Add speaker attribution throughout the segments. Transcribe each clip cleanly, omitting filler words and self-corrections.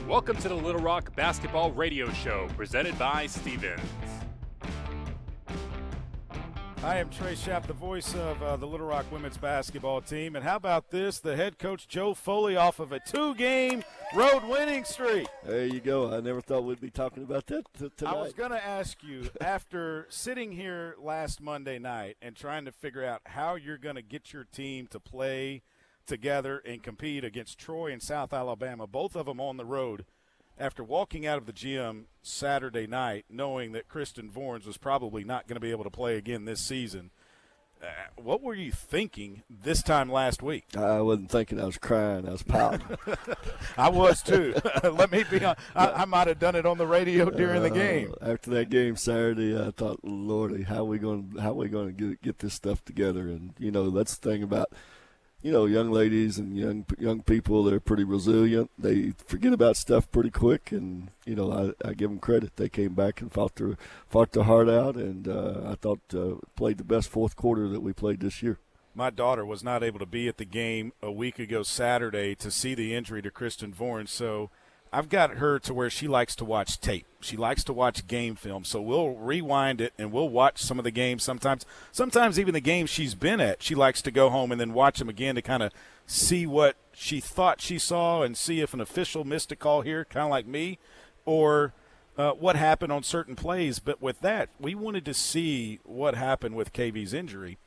Speaker 1: Welcome to the Little Rock Basketball Radio Show, presented by Stevens.
Speaker 2: I am Trey Schapp, the voice of the Little Rock women's basketball team. And how about this? The head coach, Joe Foley, off of a 2-game road winning streak.
Speaker 3: There you go. I never thought we'd be talking about that tonight.
Speaker 2: I was going to ask you, after sitting here last Monday night and trying to figure out how you're going to get your team to play together and compete against Troy and South Alabama, both of them on the road, after walking out of the gym Saturday night knowing that Kristen Vorns was probably not going to be able to play again this season, what were you thinking this time last week?
Speaker 3: I wasn't thinking. I was crying. I was pouting.
Speaker 2: I was too. Let me be honest. I might have done it on the radio during the game.
Speaker 3: After that game Saturday, I thought, Lordy, how are we going to get this stuff together? And, that's the thing about – young ladies and young people, they're pretty resilient. They forget about stuff pretty quick, and I give them credit. They came back and fought their heart out, and I thought played the best fourth quarter that we played this year.
Speaker 2: My daughter was not able to be at the game a week ago Saturday to see the injury to Kristen Vorn, so I've got her to where she likes to watch tape. She likes to watch game film, so we'll rewind it and we'll watch some of the games sometimes. Sometimes even the games she's been at, she likes to go home and then watch them again to kind of see what she thought she saw and see if an official missed a call here, kind of like me, or what happened on certain plays. But with that, we wanted to see what happened with KV's injury.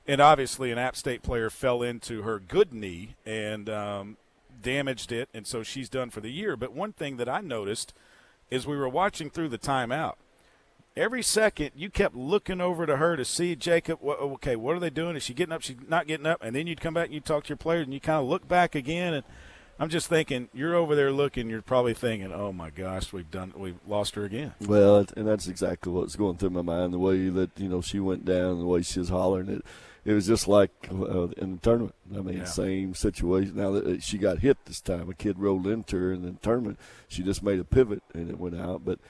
Speaker 2: And obviously an App State player fell into her good knee and damaged it, and so she's done for the year. But one thing that I noticed is we were watching through the timeout. Every second you kept looking over to her to see, Jacob, okay, what are they doing? Is she getting up? She's not getting up. And then you'd come back and you'd talk to your players and you kind of look back again. And I'm just thinking, you're over there looking, you're probably thinking, oh my gosh, we've lost her again.
Speaker 3: Well, and that's exactly what's going through my mind, the way that, she went down, the way she was hollering. It was just like in the tournament. I mean, Same situation. Now that she got hit this time, a kid rolled into her in the tournament. She just made a pivot and it went out. But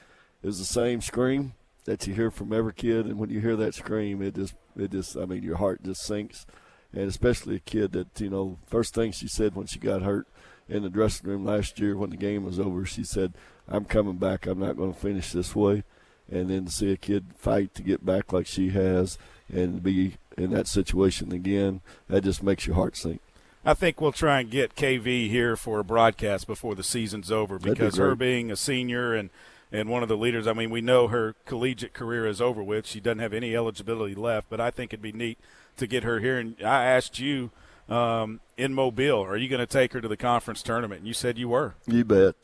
Speaker 3: it was the same scream that you hear from every kid, and when you hear that scream, it just, I mean, your heart just sinks. And especially a kid that, first thing she said when she got hurt in the dressing room last year when the game was over, she said, "I'm coming back. I'm not going to finish this way." And then to see a kid fight to get back like she has and be in that situation again, that just makes your heart sink.
Speaker 2: I think we'll try and get KV here for a broadcast before the season's over, because her being a senior and one of the leaders, I mean, we know her collegiate career is over with. She doesn't have any eligibility left, but I think it'd be neat to get her here. And I asked you in Mobile, are you going to take her to the conference tournament? And you said you were.
Speaker 3: You bet.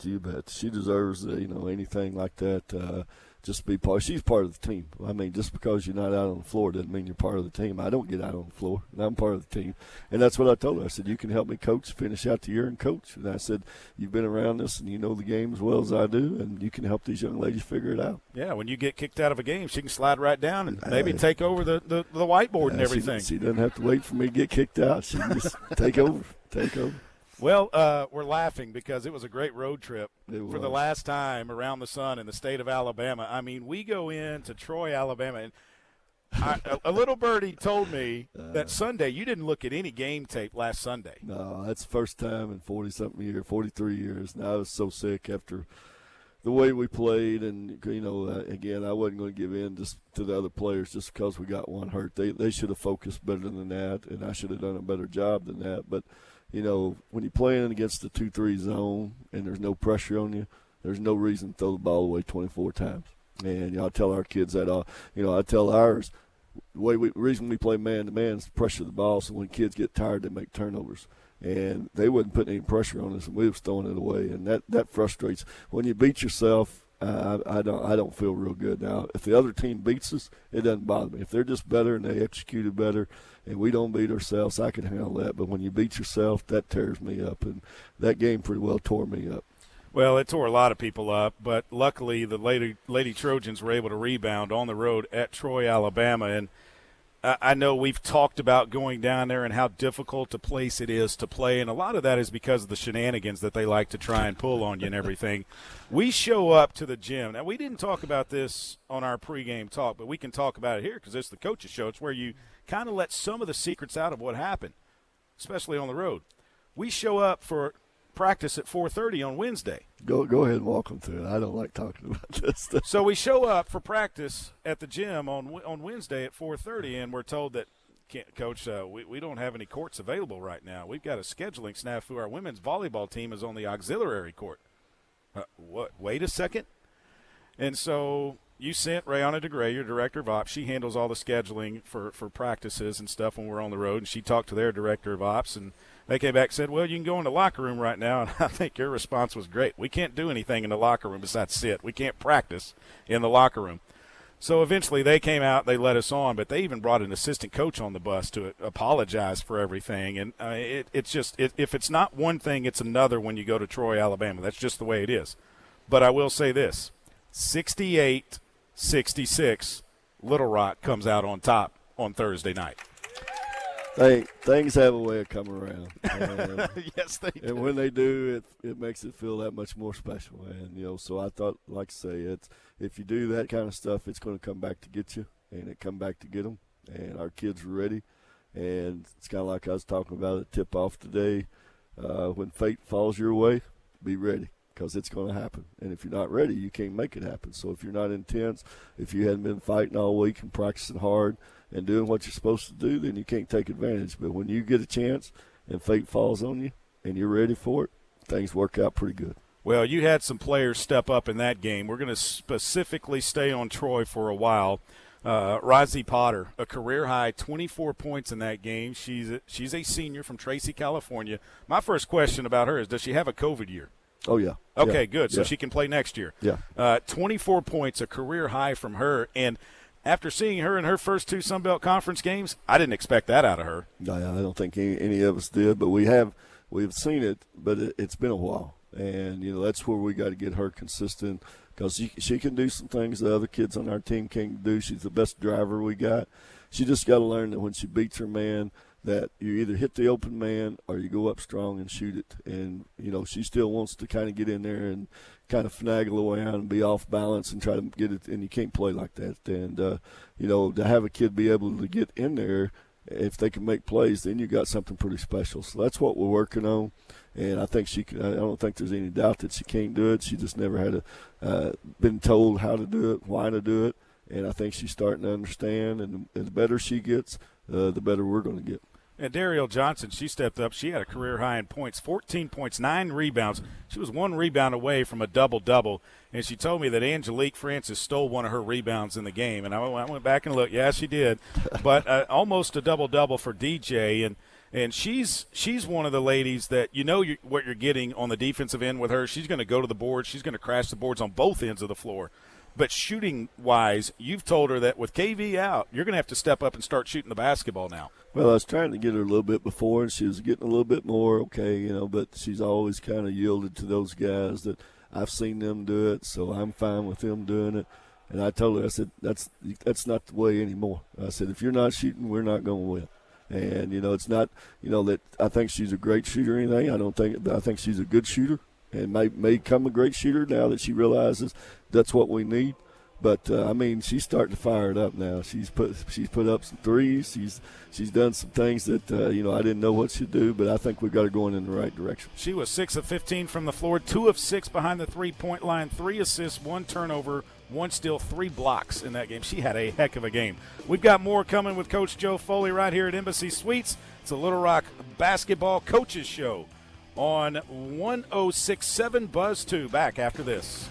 Speaker 3: She deserves, anything like that. Just be part. She's part of the team. I mean, just because you're not out on the floor doesn't mean you're part of the team. I don't get out on the floor, and I'm part of the team. And that's what I told her. I said, you can help me coach, finish out the year and coach. And I said, you've been around this and you know the game as well as I do, and you can help these young ladies figure it out.
Speaker 2: Yeah, when you get kicked out of a game, she can slide right down and maybe take over the whiteboard and everything.
Speaker 3: She doesn't have to wait for me to get kicked out. She can just take over.
Speaker 2: Well, we're laughing because it was a great road trip for the last time around the sun in the state of Alabama. I mean, we go into Troy, Alabama, and a little birdie told me that Sunday you didn't look at any game tape last Sunday.
Speaker 3: No, that's the first time in 40-something years, 43 years. And I was so sick after the way we played. And, again, I wasn't going to give in just to the other players just because we got one hurt. They should have focused better than that, and I should have done a better job than that. But when you're playing against the 2-3 zone and there's no pressure on you, there's no reason to throw the ball away 24 times. And I tell our kids that, I tell ours, the reason we play man-to-man is to pressure the ball, so when kids get tired, they make turnovers. And they wasn't putting any pressure on us, and we was throwing it away. And that frustrates. When you beat yourself, I don't feel real good. Now, if the other team beats us, it doesn't bother me. If they're just better and they executed better and we don't beat ourselves, I can handle that. But when you beat yourself, that tears me up. And that game pretty well tore me up.
Speaker 2: Well, it tore a lot of people up, but luckily the Lady Trojans were able to rebound on the road at Troy, Alabama. And I know we've talked about going down there and how difficult a place it is to play, and a lot of that is because of the shenanigans that they like to try and pull on you and everything. We show up to the gym. Now, we didn't talk about this on our pregame talk, but we can talk about it here because it's the coach's show. It's where you kind of let some of the secrets out of what happened, especially on the road. We show up for practice at 4:30 on Wednesday.
Speaker 3: Go ahead and walk them through it. I don't like talking about this stuff.
Speaker 2: So we show up for practice at the gym on Wednesday at 4:30, and we're told that, Coach, we don't have any courts available right now. We've got a scheduling snafu. Our women's volleyball team is on the auxiliary court. What? Wait a second. And so you sent Rayana DeGray, your director of ops. She handles all the scheduling for practices and stuff when we're on the road. And she talked to their director of ops, and they came back and said, well, you can go in the locker room right now. And I think your response was great. We can't do anything in the locker room besides sit. We can't practice in the locker room. So eventually they came out, they let us on, but they even brought an assistant coach on the bus to apologize for everything. And it's just if it's not one thing, it's another when you go to Troy, Alabama. That's just the way it is. But I will say this, 68-66, Little Rock comes out on top on Thursday night.
Speaker 3: Things have a way of coming around.
Speaker 2: Yes, they do.
Speaker 3: And when they do, it makes it feel that much more special. And, so I thought, like I say, if you do that kind of stuff, it's going to come back to get you, and it come back to get them. And our kids are ready. And it's kind of like I was talking about at tip-off today. When fate falls your way, be ready, because it's going to happen. And if you're not ready, you can't make it happen. So if you're not intense, if you hadn't been fighting all week and practicing hard and doing what you're supposed to do, then you can't take advantage. But when you get a chance and fate falls on you and you're ready for it, things work out pretty good.
Speaker 2: Well, you had some players step up in that game. We're going to specifically stay on Troy for a while. Rossie Potter, a career-high 24 points in that game. She's a senior from Tracy, California. My first question about her is, does she have a COVID year?
Speaker 3: Oh, yeah.
Speaker 2: Okay,
Speaker 3: yeah.
Speaker 2: good. So
Speaker 3: yeah.
Speaker 2: she can play next year.
Speaker 3: Yeah.
Speaker 2: 24 points, a career high from her. And after seeing her in her first two Sun Belt Conference games, I didn't expect that out of her.
Speaker 3: No, I don't think any of us did, but we've seen it, but it's been a while. And, that's where we got to get her consistent, because she can do some things the other kids on our team can't do. She's the best driver we got. She just got to learn that when she beats her man, that you either hit the open man or you go up strong and shoot it. And, she still wants to kind of get in there and kind of finagle around and be off balance and try to get it, and you can't play like that. And, to have a kid be able to get in there, if they can make plays, then you got something pretty special. So that's what we're working on. And I think she can. I don't think there's any doubt that she can't do it. She just never had been told how to do it, why to do it. And I think she's starting to understand. And the better she gets, the better we're going to get.
Speaker 2: And Darielle Johnson, she stepped up. She had a career high in points, 14 points, 9 rebounds. She was 1 rebound away from a double-double. And she told me that Angelique Francis stole one of her rebounds in the game. And I went back and looked. Yeah, she did. But almost a double-double for DJ. And she's one of the ladies that what you're getting on the defensive end with her. She's going to go to the board. She's going to crash the boards on both ends of the floor. But shooting-wise, you've told her that with KV out, you're going to have to step up and start shooting the basketball now.
Speaker 3: Well, I was trying to get her a little bit before, and she was getting a little bit more okay, but she's always kind of yielded to those guys that I've seen them do it, so I'm fine with them doing it. And I told her, I said, that's not the way anymore. I said, if you're not shooting, we're not going to win. And, it's not, that I think she's a great shooter or anything. I think she's a good shooter and may become a great shooter now that she realizes that's what we need. But, she's starting to fire it up now. She's put up some threes. She's done some things that, I didn't know what she'd do, but I think we've got her going in the right direction.
Speaker 2: She was 6 of 15 from the floor, 2 of 6 behind the three-point line, 3 assists, 1 turnover, 1 steal, 3 blocks in that game. She had a heck of a game. We've got more coming with Coach Joe Foley right here at Embassy Suites. It's a Little Rock Basketball Coaches Show on 106.7 Buzz 2. Back after this.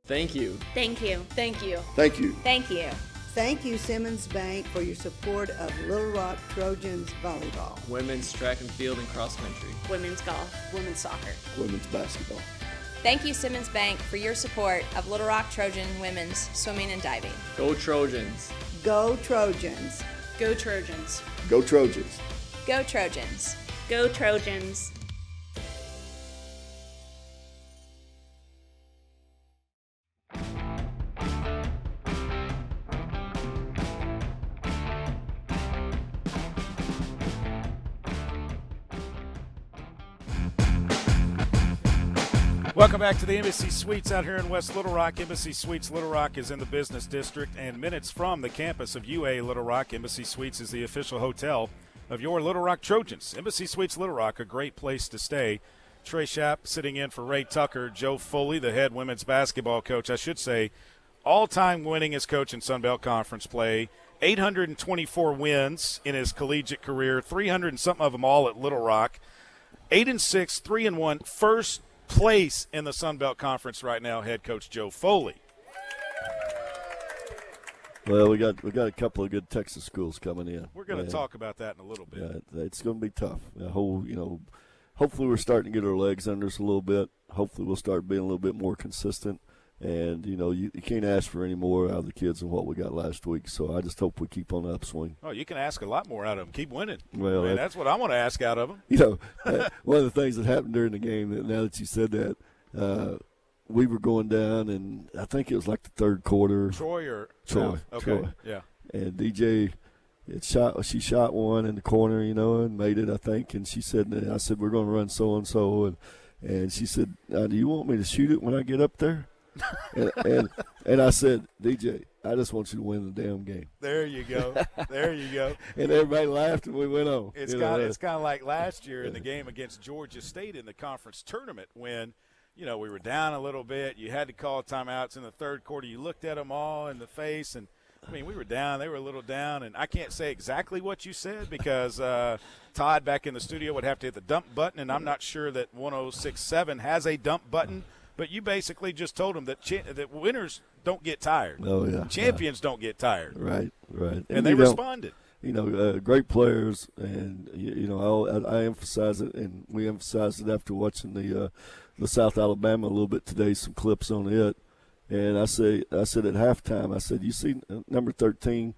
Speaker 4: Thank you.
Speaker 5: Thank you. Thank you.
Speaker 3: Thank you.
Speaker 5: Thank you.
Speaker 6: Thank you, Simmons Bank, for your support of Little Rock Trojans volleyball,
Speaker 4: Women's track and field and cross country.
Speaker 5: Women's golf. Women's soccer.
Speaker 3: Women's basketball.
Speaker 5: Thank you, Simmons Bank, for your support of Little Rock Trojan women's swimming and diving.
Speaker 4: Go Trojans.
Speaker 6: Go Trojans.
Speaker 5: Go Trojans.
Speaker 3: Go Trojans.
Speaker 5: Go Trojans. Go Trojans.
Speaker 2: Welcome back to the Embassy Suites out here in West Little Rock. Embassy Suites Little Rock is in the business district and minutes from the campus of UA Little Rock. Embassy Suites is the official hotel of your Little Rock Trojans. Embassy Suites Little Rock, a great place to stay. Trey Schapp sitting in for Ray Tucker. Joe Foley, the head women's basketball coach, I should say, all-time winningest coach in Sun Belt Conference play. 824 wins in his collegiate career, 300 and something of them all at Little Rock. 8-6, 3-1, first place in the Sun Belt Conference right now, head coach Joe Foley.
Speaker 3: Well, we got a couple of good Texas schools coming in.
Speaker 2: We're going to talk about that in a little bit.
Speaker 3: Yeah, it's going to be tough. Hopefully we're starting to get our legs under us a little bit. Hopefully we'll start being a little bit more consistent. And, you can't ask for any more out of the kids than what we got last week. So I just hope we keep on the upswing.
Speaker 2: Oh, you can ask a lot more out of them. Keep winning.
Speaker 3: Well,
Speaker 2: that's what I want to ask out of them.
Speaker 3: One of the things that happened during the game, now that you said that, we were going down, and I think it was like the third quarter.
Speaker 2: Troy.
Speaker 3: No,
Speaker 2: okay.
Speaker 3: Troy.
Speaker 2: Yeah.
Speaker 3: And DJ, she shot one in the corner, and made it, I think. And she said, I said, we're going to run so-and-so. And she said, do you want me to shoot it when I get up there? and I said, DJ, I just want you to win the damn game.
Speaker 2: There you go.
Speaker 3: And everybody laughed, and we went on.
Speaker 2: It's kind of like last year in the game against Georgia State in the conference tournament when, we were down a little bit. You had to call timeouts in the third quarter. You looked at them all in the face, and, we were down. They were a little down, and I can't say exactly what you said because Todd back in the studio would have to hit the dump button, and I'm not sure that 106.7 has a dump button. But you basically just told them that winners don't get tired.
Speaker 3: Oh, yeah.
Speaker 2: Champions don't get tired.
Speaker 3: Right.
Speaker 2: And they responded.
Speaker 3: Great players, and, I emphasize it, and we emphasized it after watching the South Alabama a little bit today, some clips on it. And I said at halftime, I said, you see number 13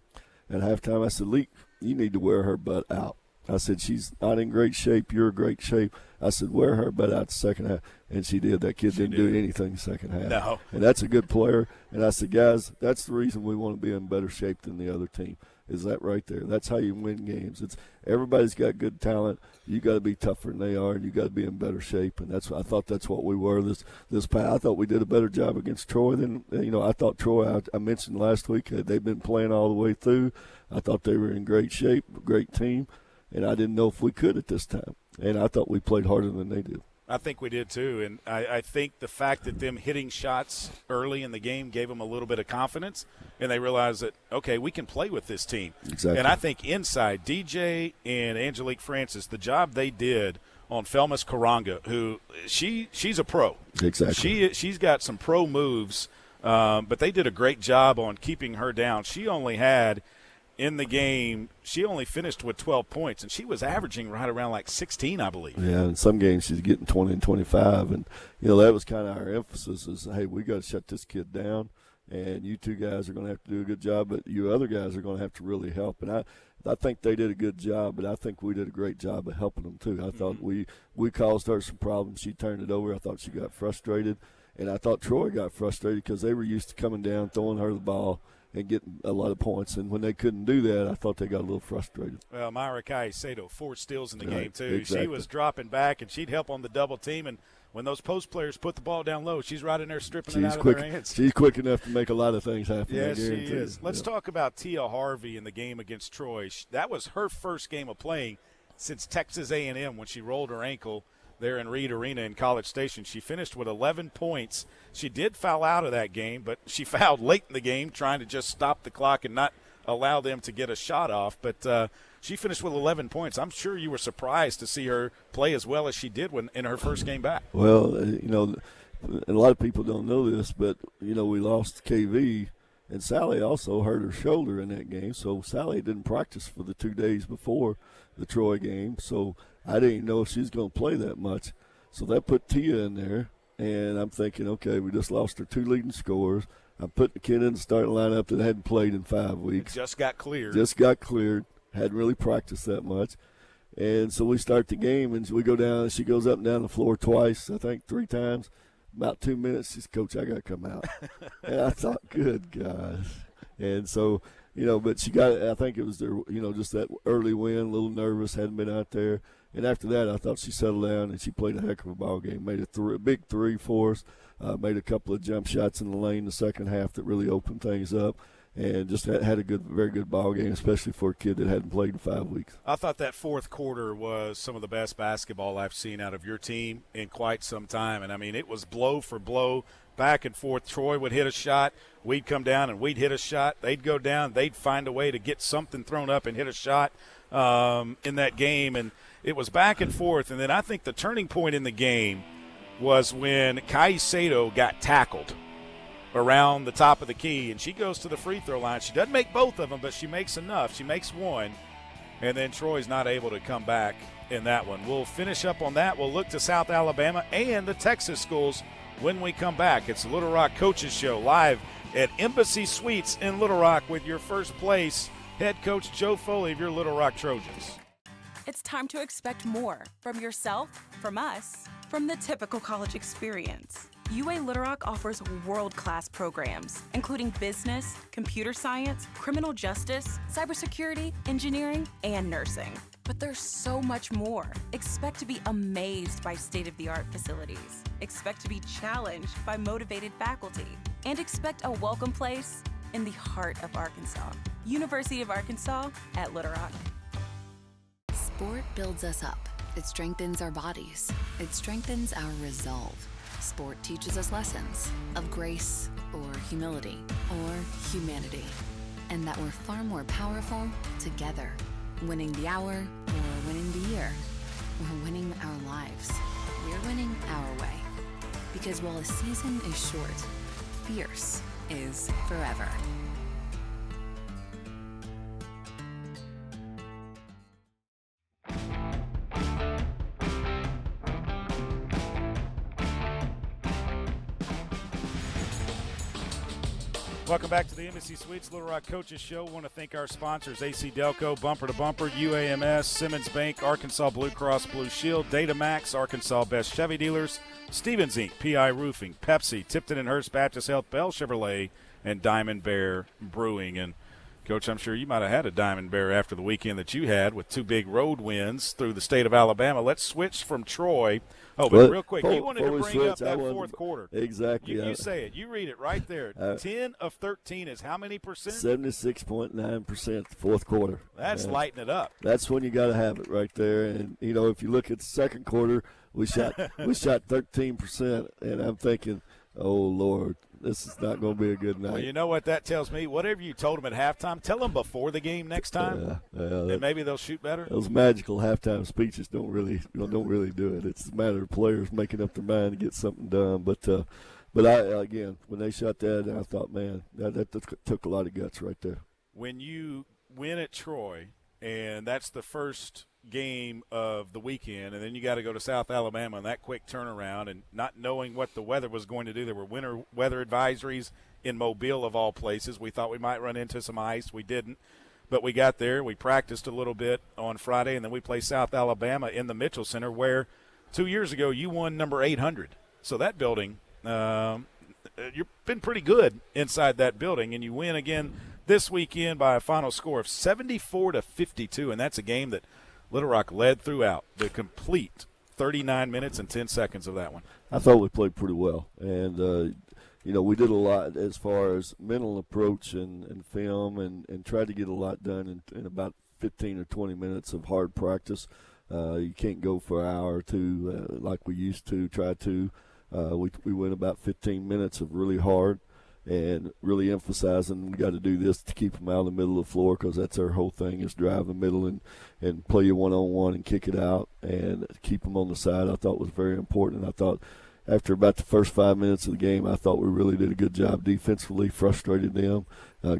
Speaker 3: at halftime, I said, Leak, you need to wear her butt out. I said, she's not in great shape. You're in great shape. I said, wear her butt out the second half. And she did. That kid didn't do anything the second half.
Speaker 2: No.
Speaker 3: And that's a good player. And I said, guys, that's the reason we want to be in better shape than the other team, is that right there. That's how you win games. Everybody's got good talent. You got to be tougher than they are, and you got to be in better shape. And I thought that's what we were this past. I thought we did a better job against Troy than I thought Troy. I mentioned last week they've been playing all the way through. I thought they were in great shape, great team. And I didn't know if we could at this time. And I thought we played harder than they did.
Speaker 2: I think we did too. And I think the fact that them hitting shots early in the game gave them a little bit of confidence. And they realized that, okay, we can play with this team.
Speaker 3: Exactly.
Speaker 2: And I think inside, DJ and Angelique Francis, the job they did on Felmus Karanga, who she's a pro.
Speaker 3: Exactly.
Speaker 2: She's got some pro moves, but they did a great job on keeping her down. She only had – in the game, she only finished with 12 points, and she was averaging right around like 16, I believe.
Speaker 3: Yeah, in some games she's getting 20 and 25. And, that was kind of our emphasis is, hey, we got to shut this kid down, and you two guys are going to have to do a good job, but you other guys are going to have to really help. And I think they did a good job, but I think we did a great job of helping them too. I thought we caused her some problems. She turned it over. I thought she got frustrated, and I thought Troy got frustrated because they were used to coming down, throwing her the ball, and getting a lot of points. And when they couldn't do that, I thought they got a little frustrated.
Speaker 2: Well, Myra Caicedo, 4 steals in the game, too.
Speaker 3: Exactly.
Speaker 2: She was dropping back, and she'd help on the double team. And when those post players put the ball down low, she's right in there stripping it out of their hands.
Speaker 3: She's quick enough to make a lot of things happen.
Speaker 2: Yes, she is. Let's talk about Tia Harvey in the game against Troy. That was her first game of playing since Texas A&M when she rolled her ankle there in Reed Arena in College Station. She finished with 11 points. She did foul out of that game, but she fouled late in the game trying to just stop the clock and not allow them to get a shot off. But she finished with 11 points. I'm sure you were surprised to see her play as well as she did in her first game back.
Speaker 3: Well, a lot of people don't know this, but, we lost KV, and Sally also hurt her shoulder in that game. So Sally didn't practice for the 2 days before the Troy game. So I didn't know if she's going to play that much. So that put Tia in there, and I'm thinking, okay, we just lost our 2 leading scorers. I put the kid in the starting lineup that hadn't played in 5 weeks.
Speaker 2: Just got cleared.
Speaker 3: Hadn't really practiced that much. And so we start the game, and we go down, and she goes up and down the floor twice, I think 3 times. About 2 minutes, she says, Coach, I got to come out. And I thought, good gosh. And so, but she got, I think it was their, just that early win, a little nervous, hadn't been out there. And after that, I thought she settled down and she played a heck of a ball game. Made a big three for us. Made a couple of jump shots in the lane the second half that really opened things up. And just had a very good ball game, especially for a kid that hadn't played in 5 weeks.
Speaker 2: I thought that fourth quarter was some of the best basketball I've seen out of your team in quite some time. And, I mean, it was blow for blow, back and forth. Troy would hit a shot. We'd come down and we'd hit a shot. They'd go down. They'd find a way to get something thrown up and hit a shot in that game. And it was back and forth. And then I think the turning point in the game was when Kai Sato got tackled around the top of the key, and she goes to the free throw line. She doesn't make both of them, but she makes enough. She makes one, and then Troy's not able to come back in that one. We'll finish up on that. We'll look to South Alabama and the Texas schools when we come back. It's the Little Rock Coaches Show live at Embassy Suites in Little Rock with your first place head coach Joe Foley of your Little Rock Trojans.
Speaker 7: It's time to expect more from yourself, from us, from the typical college experience. UA Little Rock offers world-class programs, including business, computer science, criminal justice, cybersecurity, engineering, and nursing. But there's so much more. Expect to be amazed by state-of-the-art facilities. Expect to be challenged by motivated faculty. And expect a welcome place in the heart of Arkansas. University of Arkansas at Little Rock.
Speaker 8: Sport builds us up. It strengthens our bodies. It strengthens our resolve. Sport teaches us lessons of grace or humility or humanity, and that we're far more powerful together. Winning the hour or winning the year or winning our lives. We're winning our way. Because while a season is short, fierce is forever.
Speaker 2: Welcome back to the Embassy Suites Little Rock Coaches Show. We want to thank our sponsors, AC Delco, Bumper to Bumper, UAMS, Simmons Bank, Arkansas Blue Cross Blue Shield, Datamax, Arkansas Best Chevy Dealers, Stevens Inc., PI Roofing, Pepsi, Tipton and Hurst Baptist Health, Bell Chevrolet, and Diamond Bear Brewing. And, Coach, I'm sure you might have had a Diamond Bear after the weekend that you had with 2 big road wins through the state of Alabama. Let's switch from Troy. Oh, but real quick, you wanted to bring up that fourth quarter.
Speaker 3: Exactly.
Speaker 2: You say it. You read it right there. 10 of 13 is how many percent?
Speaker 3: 76.9% the fourth quarter.
Speaker 2: That's lighting it up.
Speaker 3: That's when you got to have it right there. And, you know, if you look at the second quarter, we shot 13%, and I'm thinking, oh, Lord, this is not going to be a good night.
Speaker 2: Well, you know what that tells me? Whatever you told them at halftime, tell them before the game next time, and maybe they'll shoot better.
Speaker 3: Those magical halftime speeches don't really do it. It's a matter of players making up their mind to get something done. But I again, when they shot that, I thought, man, that took a lot of guts right there.
Speaker 2: When you win at Troy, and that's the first game of the weekend, and then you got to go to South Alabama and that quick turnaround, and not knowing what the weather was going to do. There were winter weather advisories in Mobile of all places. We thought we might run into some ice. We didn't, but we got there. We practiced a little bit on Friday, and then we play South Alabama in the Mitchell Center, where 2 years ago you won number 800. So that building, you've been pretty good inside that building, and you win again this weekend by a final score of 74-52, and that's a game that Little Rock led throughout the complete 39 minutes and 10 seconds of that one.
Speaker 3: I thought we played pretty well. And, we did a lot as far as mental approach and film and tried to get a lot done in about 15 or 20 minutes of hard practice. You can't go for an hour or two like we used to try to. We went about 15 minutes of really hard and really emphasizing we got to do this to keep them out of the middle of the floor, because that's our whole thing, is drive the middle and play you one-on-one and kick it out and keep them on the side. I thought was very important. I thought after about the first 5 minutes of the game, I thought we really did a good job defensively, frustrated them,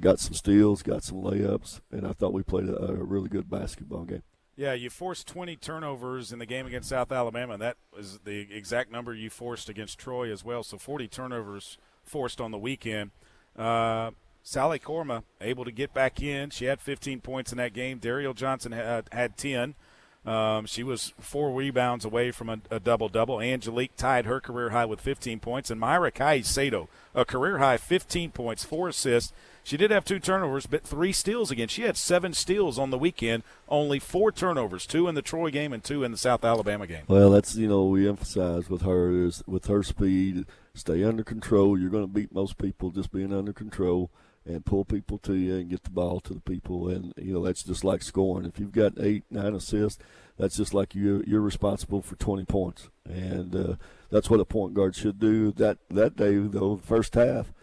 Speaker 3: got some steals, got some layups, and I thought we played a really good basketball game.
Speaker 2: Yeah, you forced 20 turnovers in the game against South Alabama, and that is the exact number you forced against Troy as well, so 40 turnovers forced on the weekend. Sally Korma able to get back in. She had 15 points in that game. Daryl Johnson had 10. She was 4 rebounds away from a double-double. Angelique tied her career high with 15 points. And Myra Caicedo, a career-high 15 points, 4 assists. She did have 2 turnovers, but 3 steals again. She had 7 steals on the weekend, only 4 turnovers, 2 in the Troy game and 2 in the South Alabama game.
Speaker 3: Well, that's, we emphasize with her is with her speed, stay under control. You're going to beat most people just being under control and pull people to you and get the ball to the people. And, that's just like scoring. If you've got 8, 9 assists, that's just like you're responsible for 20 points. And that's what a point guard should do. That day, though, the first half,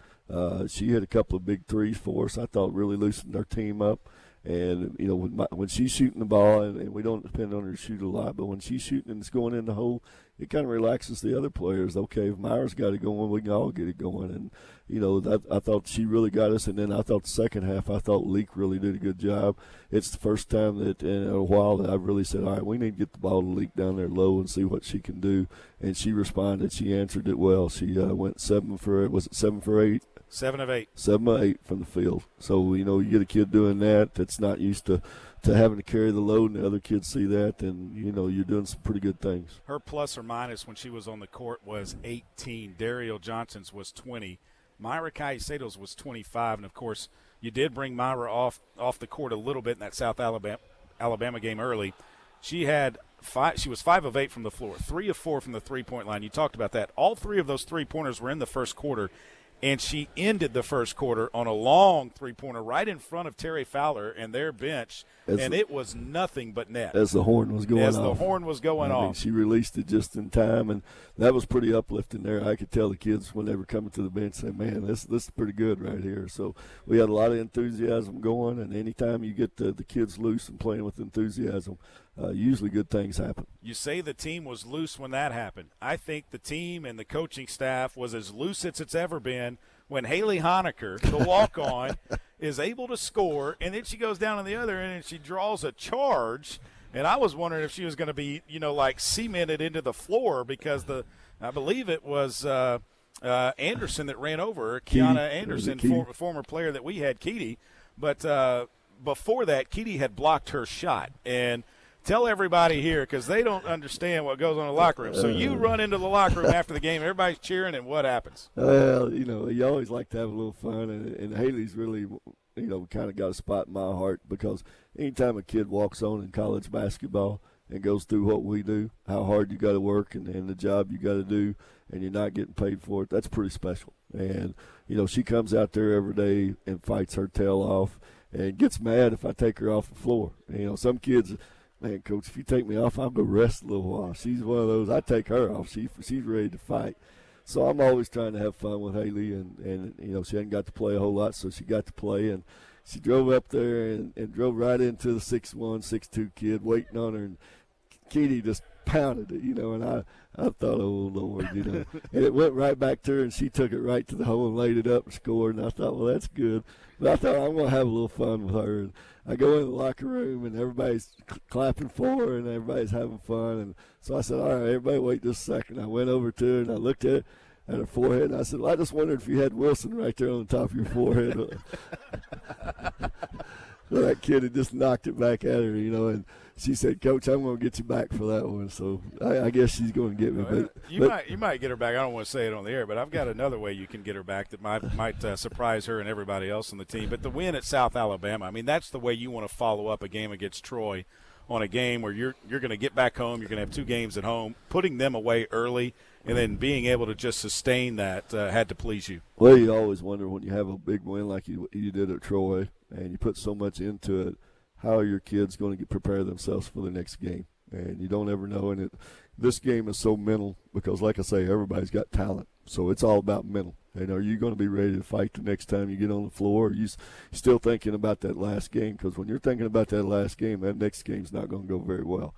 Speaker 3: she hit a couple of big threes for us. I thought really loosened our team up. And, when she's shooting the ball, and we don't depend on her to shoot a lot, but when she's shooting and it's going in the hole, it kind of relaxes the other players. Okay, if Myra's got it going, we can all get it going. And, I thought she really got us. And then I thought the second half, I thought Leak really did a good job. It's the first time that in a while that I've really said, all right, we need to get the ball to Leak down there low and see what she can do. And she responded. She answered it well. She went 7 for 8?
Speaker 2: 7 of 8.
Speaker 3: 7 of 8 from the field. So, you get a kid doing that that's not used to having to carry the load, and the other kids see that, and, you're doing some pretty good things.
Speaker 2: Her plus or minus when she was on the court was 18. Daryl Johnson's was 20. Myra Caicedo's was 25. And, of course, you did bring Myra off the court a little bit in that South Alabama game early. She had 5. She was 5 of 8 from the floor, 3 of 4 from the three-point line. You talked about that. All 3 of those three-pointers were in the first quarter. And she ended the first quarter on a long three-pointer right in front of Terry Fowler and their bench, and it was nothing but net.
Speaker 3: As the horn was going off.
Speaker 2: As the horn was going off.
Speaker 3: She released it just in time, and that was pretty uplifting there. I could tell the kids when they were coming to the bench saying, man, this is pretty good right here. So we had a lot of enthusiasm going, and anytime you get the kids loose and playing with enthusiasm, usually good things happen.
Speaker 2: You say the team was loose when that happened. I think the team and the coaching staff was as loose as it's ever been when Haley Honecker, the walk-on, is able to score, and then she goes down on the other end and she draws a charge. And I was wondering if she was going to be, like cemented into the floor because I believe it was Anderson that ran over her, Kiana Anderson, former player that we had, Keedy. But before that, Keedy had blocked her shot. And tell everybody here because they don't understand what goes on in the locker room. So you run into the locker room after the game, everybody's cheering, and what happens?
Speaker 3: Well, you always like to have a little fun, and Haley's really, kind of got a spot in my heart because anytime a kid walks on in college basketball and goes through what we do, how hard you got to work and the job you got to do, and you're not getting paid for it, that's pretty special. And, she comes out there every day and fights her tail off and gets mad if I take her off the floor. Some kids – man, Coach, if you take me off, I'll go rest a little while. She's one of those. I take her off. She's ready to fight. So I'm always trying to have fun with Haley, and she hadn't got to play a whole lot, so she got to play. And she drove up there and drove right into the 6'1", 6'2" kid waiting on her, and Keedy just pounded it, and I thought, oh, Lord, and it went right back to her, and she took it right to the hole and laid it up and scored, and I thought, well, that's good. But I thought I'm going to have a little fun with her. And I go in the locker room, and everybody's clapping for her, and everybody's having fun. And so I said, all right, everybody wait just a second. I went over to her, and I looked at her forehead, and I said, well, I just wondered if you had Wilson right there on the top of your forehead. So that kid had just knocked it back at her, and she said, Coach, I'm going to get you back for that one. So I guess she's going to get me.
Speaker 2: But you might get her back. I don't want to say it on the air, but I've got another way you can get her back that might surprise her and everybody else on the team. But the win at South Alabama, that's the way you want to follow up a game against Troy on a game where you're going to get back home. You're going to have 2 games at home. Putting them away early and then being able to just sustain that had to please you.
Speaker 3: Well, you always wonder when you have a big win like you did at Troy and you put so much into it, how are your kids going to prepare themselves for the next game? And you don't ever know. And this game is so mental because, like I say, everybody's got talent. So it's all about mental. And are you going to be ready to fight the next time you get on the floor? Or are you still thinking about that last game? Because when you're thinking about that last game, that next game's not going to go very well.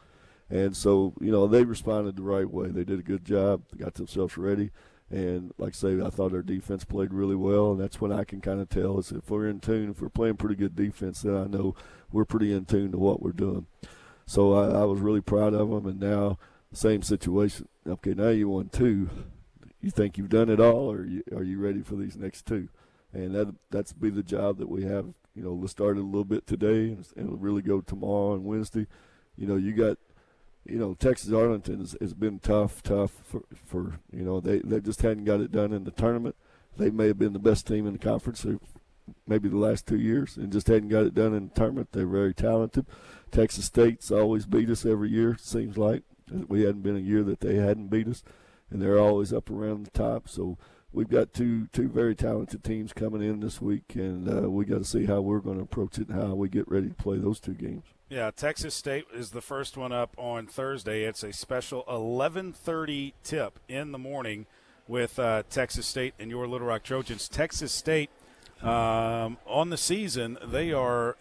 Speaker 3: And so, they responded the right way. They did a good job. They got themselves ready. And like I say, I thought our defense played really well, and that's when I can kind of tell is if we're in tune, if we're playing pretty good defense, then I know we're pretty in tune to what we're doing. So I was really proud of them, and now same situation. Okay, now you won 2. You think you've done it all, or are you ready for these next 2? And that's be the job that we have. We'll start it a little bit today, and it'll really go tomorrow and Wednesday. You got – Texas Arlington has been tough for they just hadn't got it done in the tournament. They may have been the best team in the conference maybe the last 2 years and just hadn't got it done in the tournament. They're very talented. Texas State's always beat us every year, it seems like. We hadn't been a year that they hadn't beat us, and they're always up around the top. So we've got two very talented teams coming in this week, and we got to see how we're going to approach it and how we get ready to play those two games.
Speaker 2: Yeah, Texas State is the first one up on Thursday. It's a special 11:30 tip in the morning with Texas State and your Little Rock Trojans. Texas State on the season, they are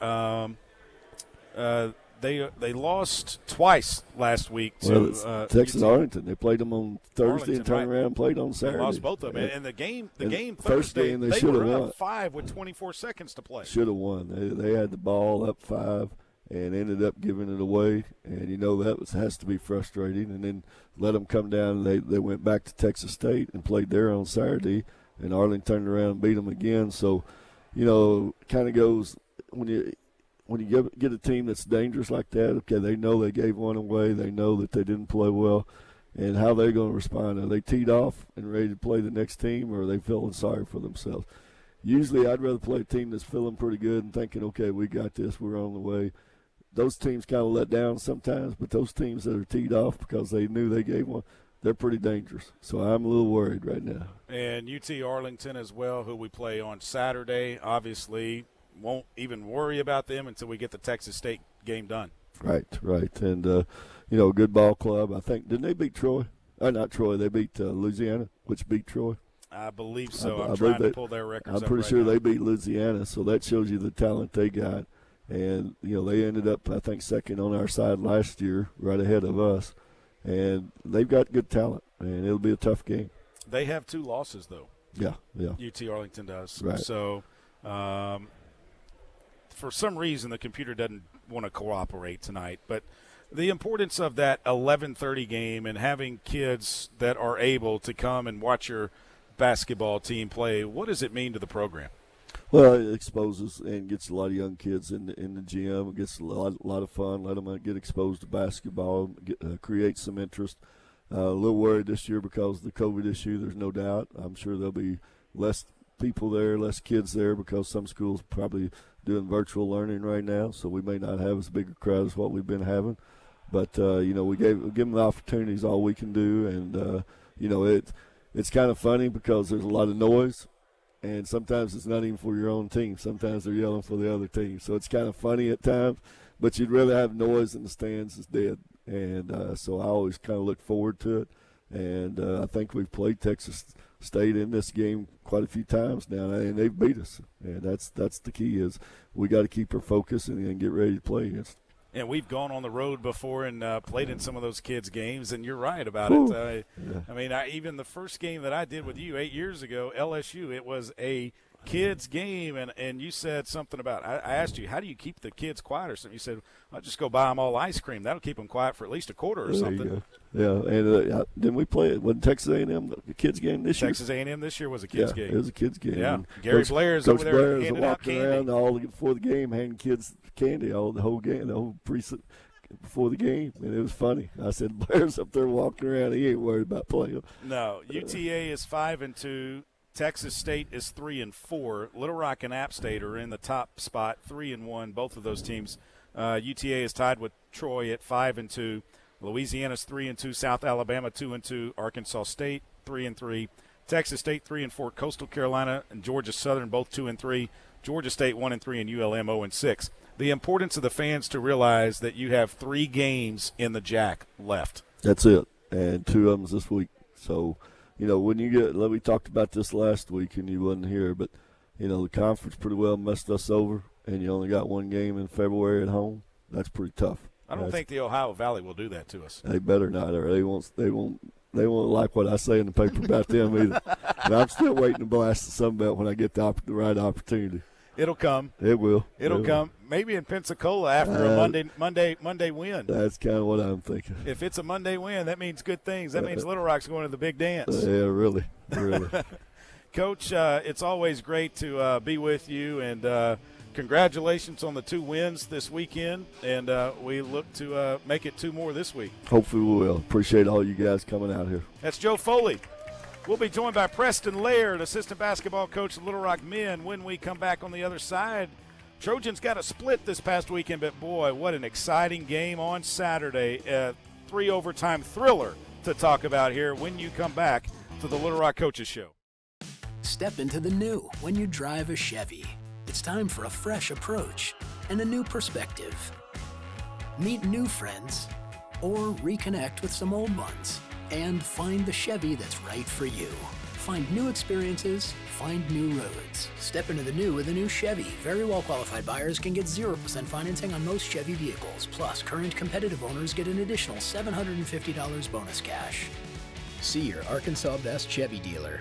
Speaker 2: they lost twice last week to
Speaker 3: Texas Arlington. They played them on Thursday and turned around and played on Saturday.
Speaker 2: They lost both of them. And the game
Speaker 3: first
Speaker 2: Thursday,
Speaker 3: game
Speaker 2: they were up 5 with 24 seconds to play.
Speaker 3: Should have won. They had the ball up 5 and ended up giving it away. And, that has to be frustrating. And then let them come down. They went back to Texas State and played there on Saturday, and Arlington turned around and beat them again. So, kind of goes when you get a team that's dangerous like that, okay, they know they gave one away. They know that they didn't play well. And how they're going to respond. Are they teed off and ready to play the next team, or are they feeling sorry for themselves? Usually I'd rather play a team that's feeling pretty good and thinking, okay, we got this, we're on the way. Those teams kind of let down sometimes, but those teams that are teed off because they knew they gave one, they're pretty dangerous. So I'm a little worried right now. And
Speaker 2: UT Arlington as well, who we play on Saturday, obviously won't even worry about them until we get the Texas State game done. Right. And, a good ball club. I think, didn't they beat Troy? Not Troy. They beat Louisiana, which beat Troy. I believe so. I'm trying to pull their records up. I'm pretty sure they beat Louisiana, so that shows you the talent they got. And, they ended up, I think, second on our side last year, right ahead of us. And they've got good talent, and it'll be a tough game. They have 2 losses, though. Yeah. UT Arlington does. Right. So, for some reason, the computer doesn't want to cooperate tonight. But the importance of that 11:30 game and having kids that are able to come and watch your basketball team play, what does it mean to the program? Well, it exposes and gets a lot of young kids in the gym. It gets a lot of fun. Let them get exposed to basketball, create some interest. A little worried this year because of the COVID issue, there's no doubt. I'm sure there'll be less people there, less kids there because some schools probably doing virtual learning right now, so we may not have as big a crowd as what we've been having. But, we give them the opportunities, all we can do. And, it's kind of funny because there's a lot of noise. And sometimes it's not even for your own team. Sometimes they're yelling for the other team. So it's kind of funny at times. But you'd rather have noise in the stands is dead. And so I always kind of look forward to it. And I think we've played Texas State in this game quite a few times now, and they've beat us. And that's the key is we got to keep our focus and get ready to play against them. And we've gone on the road before and played in some of those kids' games, and you're right about it. Yeah. I mean, even the first game that I did with you 8 years ago, LSU, it was a kids' game, and you said something about – I asked you, how do you keep the kids quiet or something? You said, I'll just go buy them all ice cream. That'll keep them quiet for at least a quarter or something. Yeah, and didn't we play it? Wasn't Texas A&M the kids' game this year? Texas A&M this year was a kids' game. It was a kids' game. Yeah, Gary Blair's over there handing out candy. Around before the game, handing kids candy the whole game, the whole precinct before the game, and it was funny. I said, Blair's up there walking around. He ain't worried about playing. No, UTA is 5-2. Texas State is 3-4. Little Rock and App State are in the top spot, 3-1. Both of those teams. UTA is tied with Troy at 5-2. Louisiana's 3-2. South Alabama 2-2. Arkansas State 3-3. Texas State 3-4. Coastal Carolina and Georgia Southern both 2-3. Georgia State 1-3 and ULM 0-6. The importance of the fans to realize that you have 3 games in the JAC left. That's it, and 2 of them this week. So, when you get, we talked about this last week and you wasn't here, but, the conference pretty well messed us over, and you only got 1 game in February at home. That's pretty tough. I don't think the Ohio Valley will do that to us. They better not, or they won't like what I say in the paper about them either. And I'm still waiting to blast the Sun Belt when I get the right opportunity. It'll come. It will. It'll come. Maybe in Pensacola after a Monday win. That's kind of what I'm thinking. If it's a Monday win, that means good things. That means Little Rock's going to the big dance. Yeah, really. Coach, it's always great to be with you. And, congratulations on the 2 wins this weekend, and we look to make it 2 more this week.
Speaker 3: Hopefully we will. Appreciate all you guys coming out here.
Speaker 2: That's Joe Foley. We'll be joined by Preston Laird, assistant basketball coach of Little Rock men, when we come back on the other side. Trojans got a split this past weekend, but boy, what an exciting game on Saturday. A 3-overtime thriller to talk about here when you come back to the Little Rock Coaches Show.
Speaker 9: Step into the new when you drive a Chevy. It's time for a fresh approach and a new perspective. Meet new friends or reconnect with some old ones and find the Chevy that's right for you. Find new experiences, find new roads. Step into the new with a new Chevy. Very well qualified buyers can get 0% financing on most Chevy vehicles. Plus, current competitive owners get an additional $750 bonus cash. See your Arkansas Best Chevy dealer.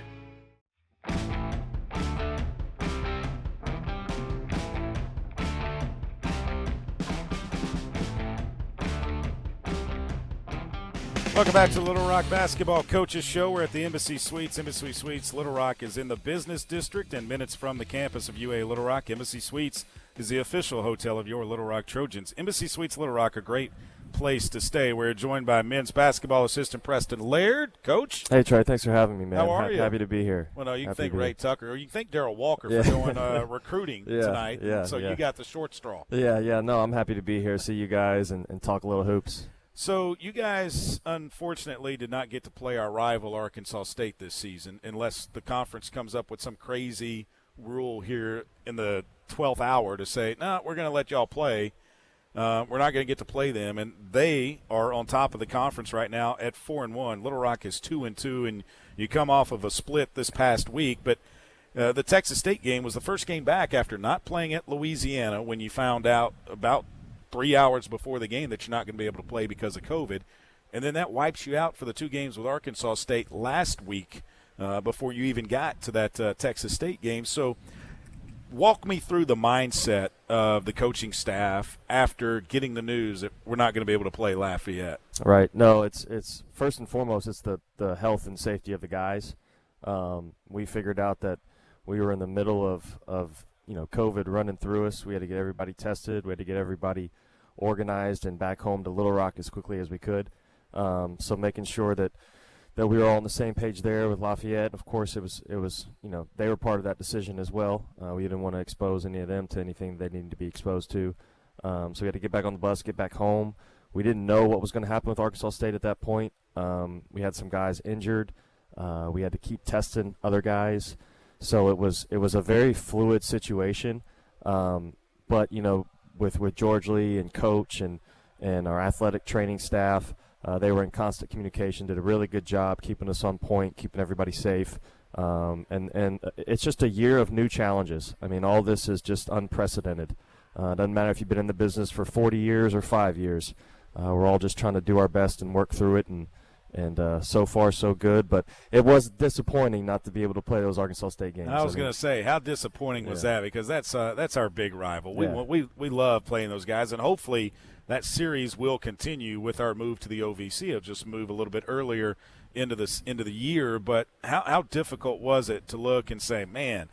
Speaker 2: Welcome back to the Little Rock Basketball Coaches Show. We're at the Embassy Suites. Embassy Suites Little Rock is in the business district and minutes from the campus of UA Little Rock. Embassy Suites is the official hotel of your Little Rock Trojans. Embassy Suites Little Rock, a great place to stay. We're joined by men's basketball assistant Preston Laird. Coach?
Speaker 10: Hey, Trey. Thanks for having me, man.
Speaker 2: How are you?
Speaker 10: Happy to be here.
Speaker 2: Well, no, you can thank Ray Tucker, or you can thank Darrell Walker for doing recruiting tonight. So you got the short straw.
Speaker 10: Yeah. No, I'm happy to be here, see you guys, and talk a little hoops.
Speaker 2: So you guys, unfortunately, did not get to play our rival Arkansas State this season unless the conference comes up with some crazy rule here in the 12th hour to say, no, we're going to let y'all play. We're not going to get to play them. And they are on top of the conference right now at 4-1. Little Rock is 2-2, and you come off of a split this past week. But the Texas State game was the first game back after not playing at Louisiana when you found out about 3 hours before the game that you're not going to be able to play because of COVID. And then that wipes you out for the 2 games with Arkansas State last week before you even got to that Texas State game. So walk me through the mindset of the coaching staff after getting the news that we're not going to be able to play Lafayette.
Speaker 10: Right. No, it's first and foremost, it's the health and safety of the guys. We figured out that we were in the middle of COVID running through us. We had to get everybody tested. We had to get everybody organized and back home to Little Rock as quickly as we could. So making sure that we were all on the same page there with Lafayette. Of course, it was they were part of that decision as well. We didn't want to expose any of them to anything they needed to be exposed to. So we had to get back on the bus, get back home. We didn't know what was going to happen with Arkansas State at that point. We had some guys injured. We had to keep testing other guys. So it was a very fluid situation, but with George Lee and coach and our athletic training staff, they were in constant communication. Did a really good job keeping us on point, keeping everybody safe, and it's just a year of new challenges. I mean, all this is just unprecedented. Doesn't matter if you've been in the business for 40 years or 5 years. We're all just trying to do our best and work through it, and so far so good, but it was disappointing not to be able to play those Arkansas State games.
Speaker 2: I was going to say, how disappointing was that? Because that's our big rival. We love playing those guys, and hopefully that series will continue with our move to the OVC. It'll just move a little bit earlier into the year. But how difficult was it to look and say, man,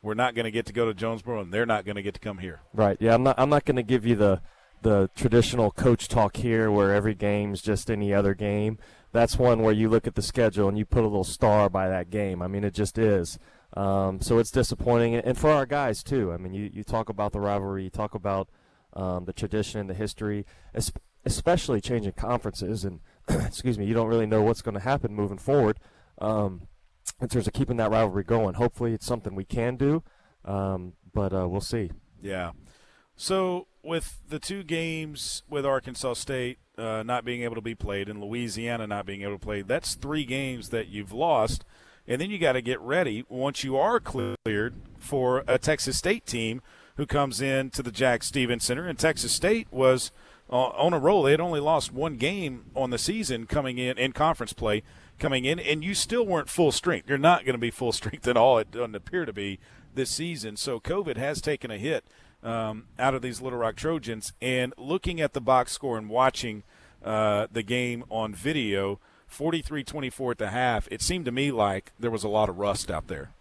Speaker 2: we're not going to get to go to Jonesboro, and they're not going to get to come here?
Speaker 10: Right. Yeah, I'm not going to give you the traditional coach talk here where every game's just any other game. That's one where you look at the schedule and you put a little star by that game. I mean, it just is. So it's disappointing. And for our guys, too. I mean, you talk about the rivalry. You talk about the tradition and the history, especially changing conferences. And, excuse me, you don't really know what's going to happen moving forward in terms of keeping that rivalry going. Hopefully it's something we can do, but we'll see.
Speaker 2: Yeah. So with the 2 games with Arkansas State not being able to be played and Louisiana not being able to play, that's 3 games that you've lost. And then you got to get ready once you are cleared for a Texas State team who comes in to the Jack Stevens Center. And Texas State was on a roll. They had only lost 1 game on the season coming in conference play coming in, and you still weren't full strength. You're not going to be full strength at all. It doesn't appear to be this season. So COVID has taken a hit out of these Little Rock Trojans. And looking at the box score and watching the game on video, 43-24 at the half, it seemed to me like there was a lot of rust out there.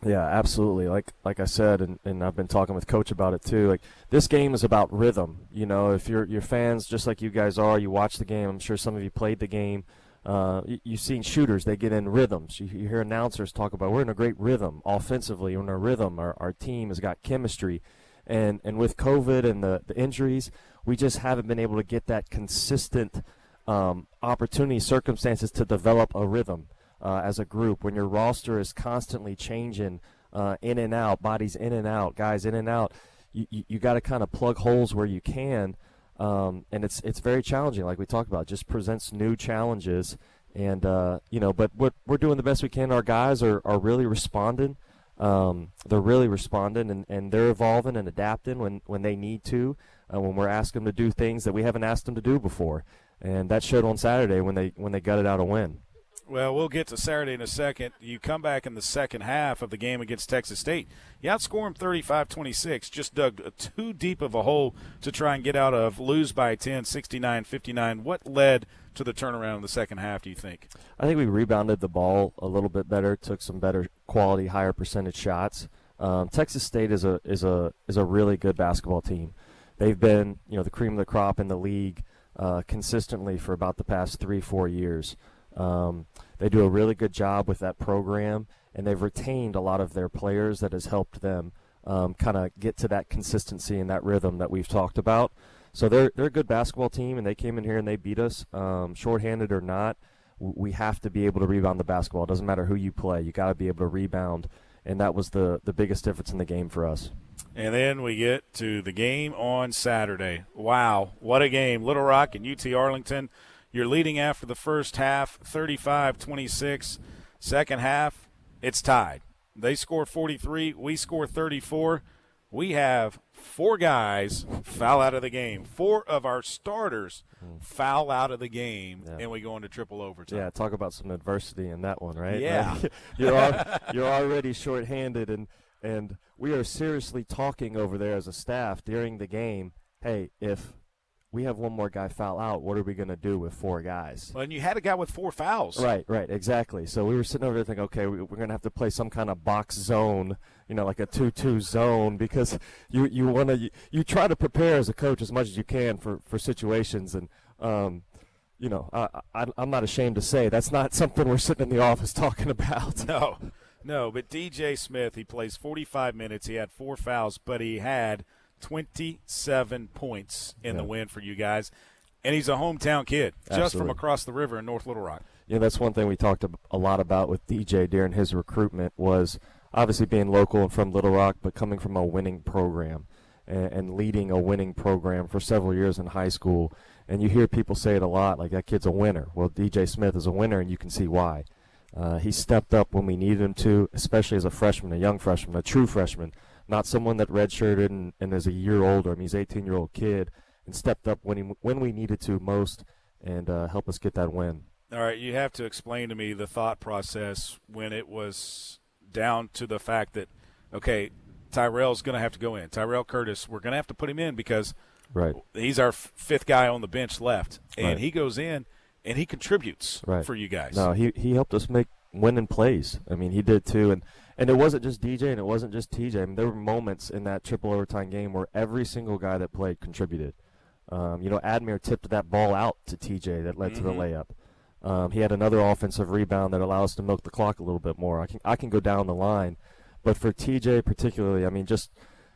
Speaker 10: Yeah, absolutely. Like I said, and I've been talking with Coach about it too. Like, this game is about rhythm. You know, if you're fans just like you guys are, you watch the game. I'm sure some of you played the game. You've seen shooters; they get in rhythms. You hear announcers talk about we're in a great rhythm offensively. We're in a rhythm. Our team has got chemistry, and with COVID and the injuries, we just haven't been able to get that consistent opportunity, circumstances to develop a rhythm. As a group, when your roster is constantly changing in and out, bodies in and out, guys in and out, you got to kind of plug holes where you can, and it's very challenging. Like we talked about, it just presents new challenges, and but we're doing the best we can. Our guys are really responding. They're really responding, and they're evolving and adapting when they need to, when we're asking them to do things that we haven't asked them to do before, and that showed on Saturday when they gutted out a win.
Speaker 2: Well, we'll get to Saturday in a second. You come back in the second half of the game against Texas State. You outscore them 35-26, just dug too deep of a hole to try and get out of, lose by 10, 69-59. What led to the turnaround in the second half, do you think?
Speaker 10: I think we rebounded the ball a little bit better, took some better quality, higher percentage shots. Texas State is a really good basketball team. They've been, the cream of the crop in the league consistently for about the past 3-4 years. They do a really good job with that program, and they've retained a lot of their players that has helped them kind of get to that consistency and that rhythm that we've talked about. So they're a good basketball team, and they came in here and they beat us, shorthanded or not. We have to be able to rebound the basketball. It doesn't matter who you play. You got to be able to rebound, and that was the biggest difference in the game for us.
Speaker 2: And then we get to the game on Saturday. Wow, what a game. Little Rock and UT Arlington. You're leading after the first half, 35-26. Second half, it's tied. They score 43. We score 34. We have 4 guys foul out of the game. 4 of our starters foul out of the game, and we go into triple overtime.
Speaker 10: Yeah, talk about some adversity in that one, right?
Speaker 2: Yeah.
Speaker 10: You're already shorthanded, and we are seriously talking over there as a staff during the game, hey, if – we have one more guy foul out, what are we going to do with 4 guys?
Speaker 2: Well, and you had a guy with 4 fouls.
Speaker 10: Right, exactly. So we were sitting over there thinking, okay, we're going to have to play some kind of box zone, like a 2-2 zone, because you try to prepare as a coach as much as you can for situations. And, I'm not ashamed to say that's not something we're sitting in the office talking about.
Speaker 2: No, but DJ Smith, he plays 45 minutes. He had 4 fouls, but he had 27 points in the win for you guys. And he's a hometown kid, just from across the river in North Little Rock.
Speaker 10: Yeah, that's one thing we talked a lot about with DJ during his recruitment was obviously being local and from Little Rock, but coming from a winning program and leading a winning program for several years in high school. And you hear people say it a lot, like, that kid's a winner. Well, DJ Smith is a winner, and you can see why. He stepped up when we needed him to, especially as a freshman, a young freshman, a true freshman. Not someone that redshirted and is a year older. I mean, he's an 18-year-old kid and stepped up when we needed to most and helped us get that win.
Speaker 2: All right, you have to explain to me the thought process when it was down to the fact that, okay, Tyrell's going to have to go in. Tyrell Curtis, we're going to have to put him in because he's our 5th guy on the bench left. And he goes in and he contributes for you guys.
Speaker 10: No, he helped us make winning plays. I mean, he did too. And it wasn't just DJ and it wasn't just TJ. I mean, there were moments in that triple overtime game where every single guy that played contributed. Admir tipped that ball out to TJ that led to the layup. He had another offensive rebound that allowed us to milk the clock a little bit more. I can go down the line. But for TJ particularly, I mean, just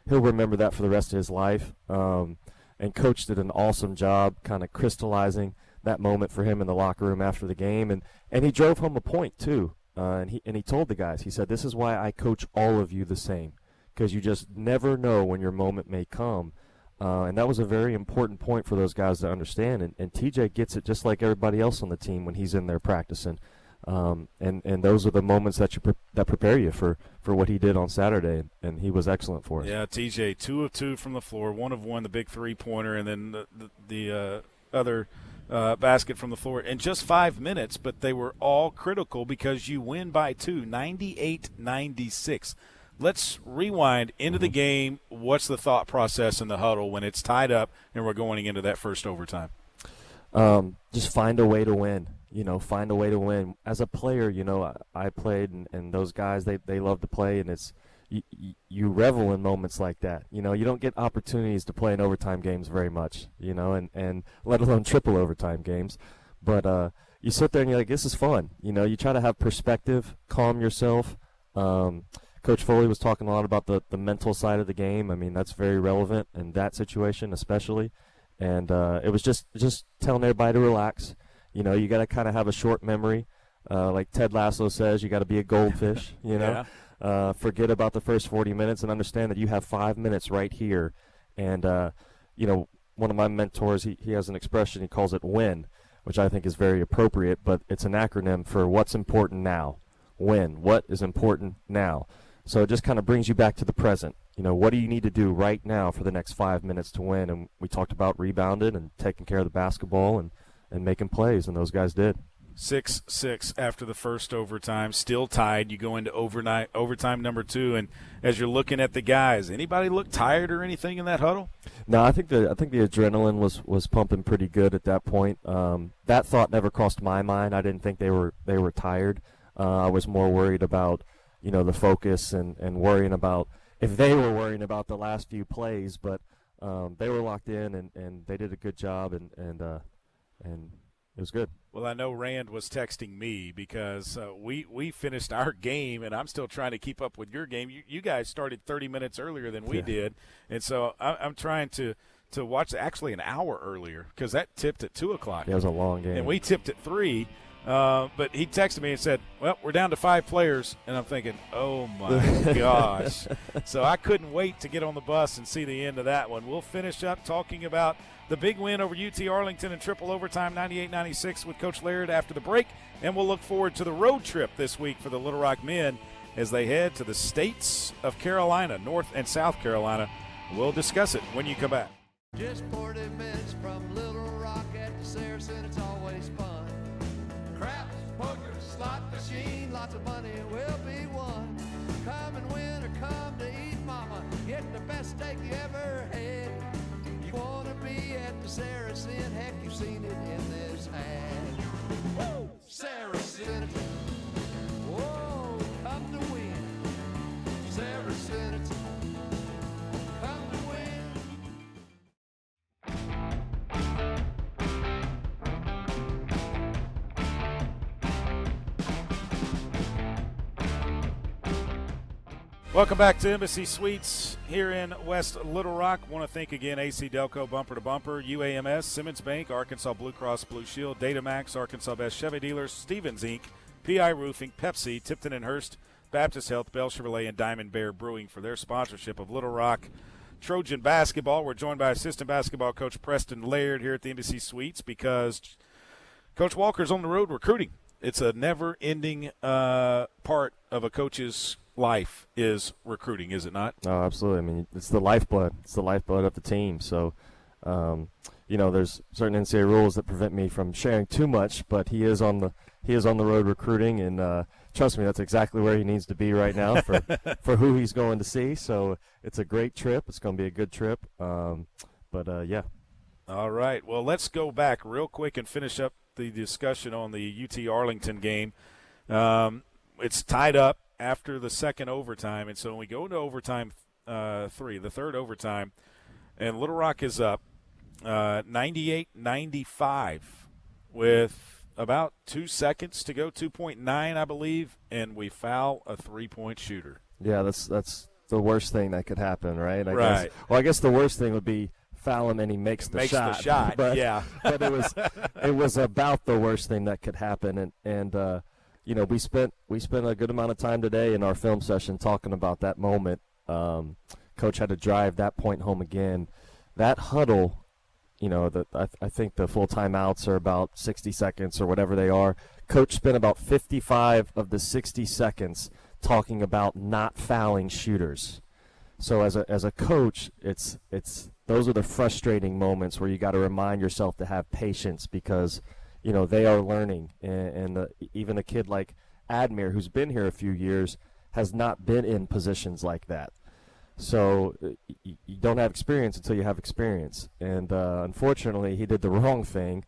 Speaker 10: he'll remember that for the rest of his life. And Coach did an awesome job kind of crystallizing that moment for him in the locker room after the game. And he drove home a point, too. And he told the guys, he said, this is why I coach all of you the same, because you just never know when your moment may come. And that was a very important point for those guys to understand. And TJ gets it just like everybody else on the team when he's in there practicing. And those are the moments that that prepare you for what he did on Saturday, and he was excellent for us.
Speaker 2: Yeah, TJ, 2 of 2 from the floor, 1 of 1, the big 3-pointer, and then the other basket from the floor in just 5 minutes, but they were all critical because you win by 2, 98-96. Let's rewind into the game. What's the thought process in the huddle when it's tied up and we're going into that first overtime?
Speaker 10: Just find a way to win. find a way to win. As a player, I played, and those guys, they love to play, and it's you revel in moments like that. You don't get opportunities to play in overtime games very much, and let alone triple overtime games. But you sit there and you're like, this is fun. You try to have perspective, calm yourself. Coach Foley was talking a lot about the mental side of the game. I mean, that's very relevant in that situation especially. And it was just telling everybody to relax. You got to kind of have a short memory. Like Ted Lasso says, you got to be a goldfish,
Speaker 2: Yeah.
Speaker 10: Forget about the first 40 minutes and understand that you have 5 minutes right here. And, one of my mentors, he has an expression, he calls it WIN, which I think is very appropriate, but it's an acronym for what's important now. WIN, what is important now? So it just kind of brings you back to the present. What do you need to do right now for the next 5 minutes to win? And we talked about rebounding and taking care of the basketball and making plays, and those guys did.
Speaker 2: 6-6 after the first overtime, still tied. You go into overtime number 2, and as you're looking at the guys, anybody look tired or anything in that huddle?
Speaker 10: No, I think the adrenaline was pumping pretty good at that point. That thought never crossed my mind. I didn't think they were tired. I was more worried about the focus and worrying about if they were worrying about the last few plays, but they were locked in and they did a good job and it was good.
Speaker 2: Well, I know Rand was texting me because we finished our game, and I'm still trying to keep up with your game. You guys started 30 minutes earlier than we did, and so I'm trying to watch actually an hour earlier because that tipped at 2 o'clock.
Speaker 10: Yeah, it was a long game.
Speaker 2: And we tipped at 3. But he texted me and said, well, we're down to 5 players. And I'm thinking, oh, my gosh. So I couldn't wait to get on the bus and see the end of that one. We'll finish up talking about the big win over UT Arlington in triple overtime, 98-96 with Coach Laird after the break. And we'll look forward to the road trip this week for the Little Rock men as they head to the states of Carolina, North and South Carolina. We'll discuss it when you come back.
Speaker 11: Just 40 minutes from Little Rock at the Saracen, it's always fun. Craps, poker, slot machine, lots of money will be won. Come and win or come to eat, mama, get the best steak you ever had. You want to be at the Saracen, heck, you've seen it in this ad. Woo! Saracen, whoa, come to win. Saracen, come to win.
Speaker 2: Welcome back to Embassy Suites here in West Little Rock. Want to thank again AC Delco Bumper to Bumper, UAMS, Simmons Bank, Arkansas Blue Cross Blue Shield, Datamax, Arkansas Best Chevy Dealers, Stevens Inc., PI Roofing, Pepsi, Tipton and Hurst, Baptist Health, Bell Chevrolet, and Diamond Bear Brewing for their sponsorship of Little Rock Trojan basketball. We're joined by assistant basketball coach Preston Laird here at the Embassy Suites because Coach Walker's on the road recruiting. It's a never-ending part of a coach's life is recruiting, is it not?
Speaker 10: Oh, absolutely. I mean, it's the lifeblood. It's the lifeblood of the team. So, there's certain NCAA rules that prevent me from sharing too much, but he is on the road recruiting, and trust me, that's exactly where he needs to be right now for who he's going to see. So it's a great trip. It's going to be a good trip. Yeah.
Speaker 2: All right. Well, let's go back real quick and finish up the discussion on the UT Arlington game. It's tied up after the second overtime, and so when we go into overtime 3, the third overtime, and Little Rock is up 98-95 with about 2 seconds to go, 2.9, I believe, and we foul a three-point shooter.
Speaker 10: Yeah, that's the worst thing that could happen, right?
Speaker 2: I
Speaker 10: guess the worst thing would be foul him and he makes the shot.
Speaker 2: But, yeah.
Speaker 10: But it was about the worst thing that could happen, and we spent a good amount of time today in our film session talking about that moment. Coach had to drive that point home again. That huddle, I think the full timeouts are about 60 seconds or whatever they are. Coach spent about 55 of the 60 seconds talking about not fouling shooters. So as a coach, it's those are the frustrating moments where you got to remind yourself to have patience because they are learning, and even a kid like Admir, who's been here a few years, has not been in positions like that. So you don't have experience until you have experience. And unfortunately, he did the wrong thing.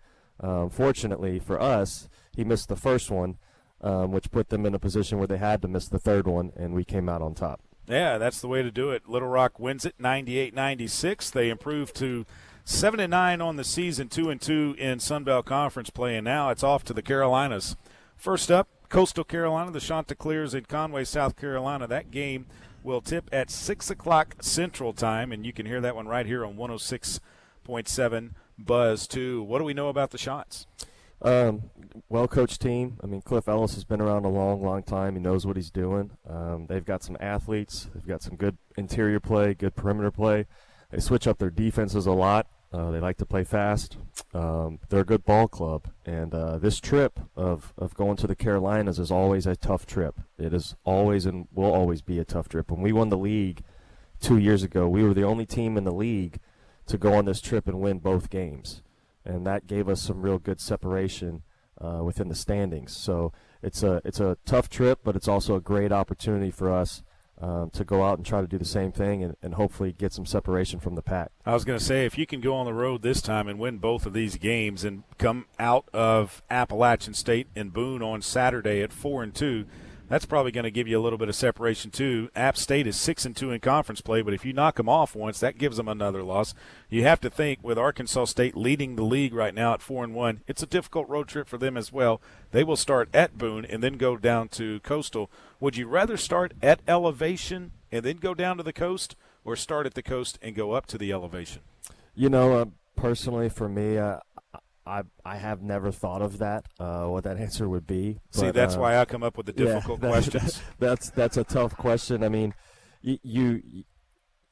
Speaker 10: Fortunately for us, he missed the first one, which put them in a position where they had to miss the third one, and we came out on top.
Speaker 2: Yeah, that's the way to do it. Little Rock wins it 98-96. They improve to 7-9 on the season, 2-2 in Sun Belt Conference play, and now it's off to the Carolinas. First up, Coastal Carolina, the Chanticleers in Conway, South Carolina. That game will tip at 6 o'clock Central Time, and you can hear that one right here on 106.7 Buzz 2. What do we know about the Shots?
Speaker 10: Well-coached team. I mean, Cliff Ellis has been around a long, long time. He knows what he's doing. They've got some athletes. They've got some good interior play, good perimeter play. They switch up their defenses a lot. They like to play fast. They're a good ball club. And this trip of going to the Carolinas is always a tough trip. It is always and will always be a tough trip. When we won the league 2 years ago, we were the only team in the league to go on this trip and win both games. And that gave us some real good separation within the standings. So it's a tough trip, but it's also a great opportunity for us to go out and try to do the same thing and hopefully get some separation from the pack.
Speaker 2: I was going to say, if you can go on the road this time and win both of these games and come out of Appalachian State and Boone on Saturday at 4-2, that's probably going to give you a little bit of separation too. App State is 6-2 in conference play, but if you knock them off once, that gives them another loss. You have to think with Arkansas State leading the league right now at 4-1, it's a difficult road trip for them as well. They will start at Boone and then go down to Coastal. Would you rather start at Elevation and then go down to the coast, or start at the coast and go up to the Elevation?
Speaker 10: You know, personally for me, I have never thought of that, what that answer would be.
Speaker 2: See, that's why I come up with the difficult questions.
Speaker 10: That's a tough question. I mean,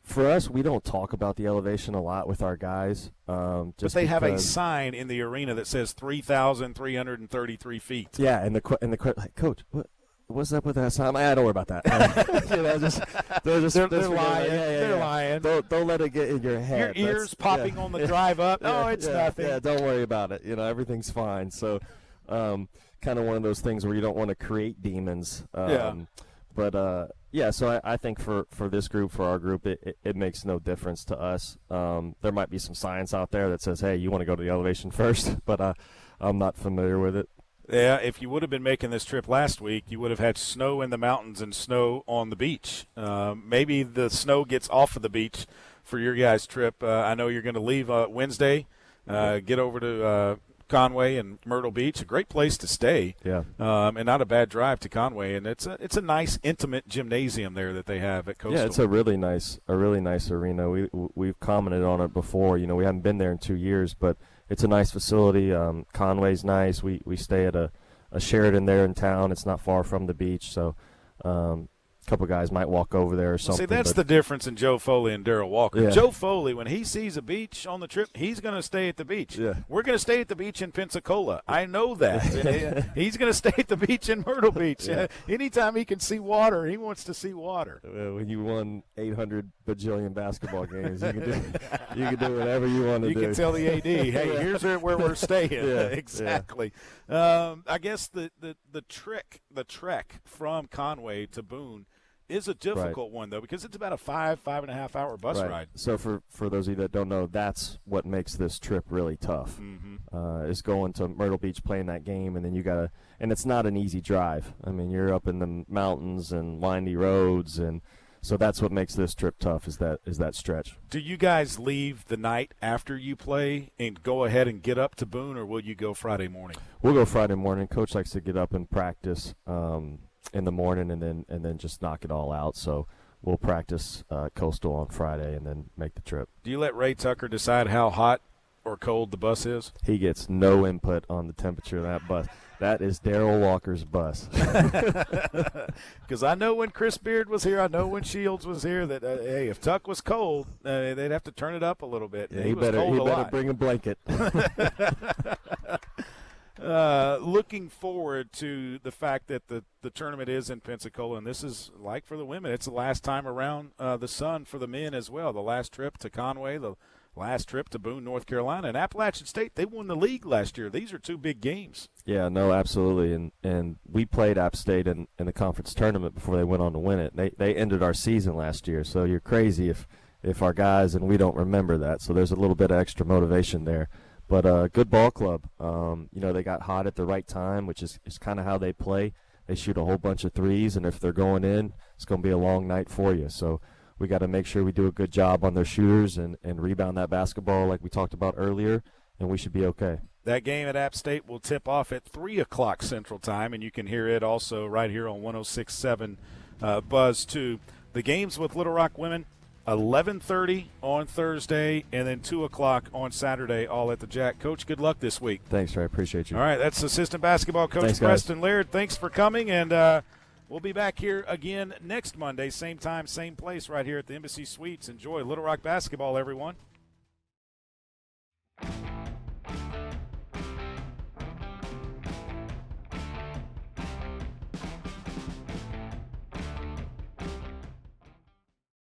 Speaker 10: for us, we don't talk about the elevation a lot with our guys.
Speaker 2: But they have a sign in the arena that says 3,333 feet.
Speaker 10: Yeah, and the coach, what's up with that sign? Don't worry about that. They're lying. They're lying. Don't let it get in your head.
Speaker 2: Your ears popping on the drive up. No, it's nothing.
Speaker 10: Yeah, don't worry about it. Everything's fine. So, kind of one of those things where you don't want to create demons. But so I think for this group, for our group, it makes no difference to us. There might be some science out there that says, hey, you want to go to the elevation first, but I'm not familiar with it.
Speaker 2: Yeah, if you would have been making this trip last week, you would have had snow in the mountains and snow on the beach. Maybe the snow gets off of the beach for your guys' trip. I know you're going to leave Wednesday, get over to Conway and Myrtle Beach, a great place to stay.
Speaker 10: Yeah,
Speaker 2: and not a bad drive to Conway. And it's a nice, intimate gymnasium there that they have at Coastal.
Speaker 10: Yeah, it's a really nice arena. We've commented on it before. We haven't been there in 2 years, but it's a nice facility. Conway's nice. We stay at a Sheraton there in town. It's not far from the beach, so a couple guys might walk over there or something.
Speaker 2: See, that's the difference in Joe Foley and Darrell Walker.
Speaker 10: Yeah.
Speaker 2: Joe Foley, when he sees a beach on the trip, he's going to stay at the beach.
Speaker 10: Yeah.
Speaker 2: We're going to stay at the beach in Pensacola. I know that. He's going to stay at the beach in Myrtle Beach.
Speaker 10: Yeah.
Speaker 2: Anytime he can see water, he wants to see water.
Speaker 10: When you won 800 bajillion basketball games, you can do whatever you want to do.
Speaker 2: You can tell the AD, hey, here's where we're staying. Exactly.
Speaker 10: Yeah.
Speaker 2: I guess the trek from Conway to Boone is a difficult one, though, because it's about a 5.5 hour bus ride.
Speaker 10: So for those of you that don't know, that's what makes this trip really tough. Is going to Myrtle Beach, playing that game, and then and it's not an easy drive. I mean, you're up in the mountains and windy roads, and so that's what makes this trip tough, is that stretch.
Speaker 2: Do you guys leave the night after you play and go ahead and get up to Boone, or will you go Friday morning?
Speaker 10: We'll go Friday morning. Coach likes to get up and practice in the morning and then just knock it all out. So we'll practice Coastal on Friday and then make the trip.
Speaker 2: Do you let Ray Tucker decide how hot or cold the bus is?
Speaker 10: He gets no input on the temperature of that bus. That is Darrell Walker's bus.
Speaker 2: Because I know when Chris Beard was here, I know when Shields was here, that, hey, if Tuck was cold, they'd have to turn it up a little bit.
Speaker 10: Yeah, he better bring a blanket.
Speaker 2: Looking forward to the fact that the tournament is in Pensacola, and this is like for the women. It's the last time around the sun for the men as well. The last trip to Conway, the last trip to Boone, North Carolina. And Appalachian State, they won the league last year. These are two big games.
Speaker 10: Yeah, no, absolutely. And we played App State in the conference tournament before they went on to win it. They ended our season last year, so you're crazy if our guys, and we don't remember that. So there's a little bit of extra motivation there. But good ball club. They got hot at the right time, which is kind of how they play. They shoot a whole bunch of threes, and if they're going in, it's going to be a long night for you. So we got to make sure we do a good job on their shooters and rebound that basketball like we talked about earlier, and we should be okay.
Speaker 2: That game at App State will tip off at 3 o'clock Central Time, and you can hear it also right here on 106.7 Buzz, too. The games with Little Rock women, 11:30 on Thursday, and then 2 o'clock on Saturday, all at the Jack. Coach, good luck this week.
Speaker 10: Thanks, Trey. I appreciate you.
Speaker 2: All right, that's assistant basketball coach Preston Laird. Thanks for coming, and we'll be back here again next Monday, same time, same place, right here at the Embassy Suites. Enjoy Little Rock basketball, everyone.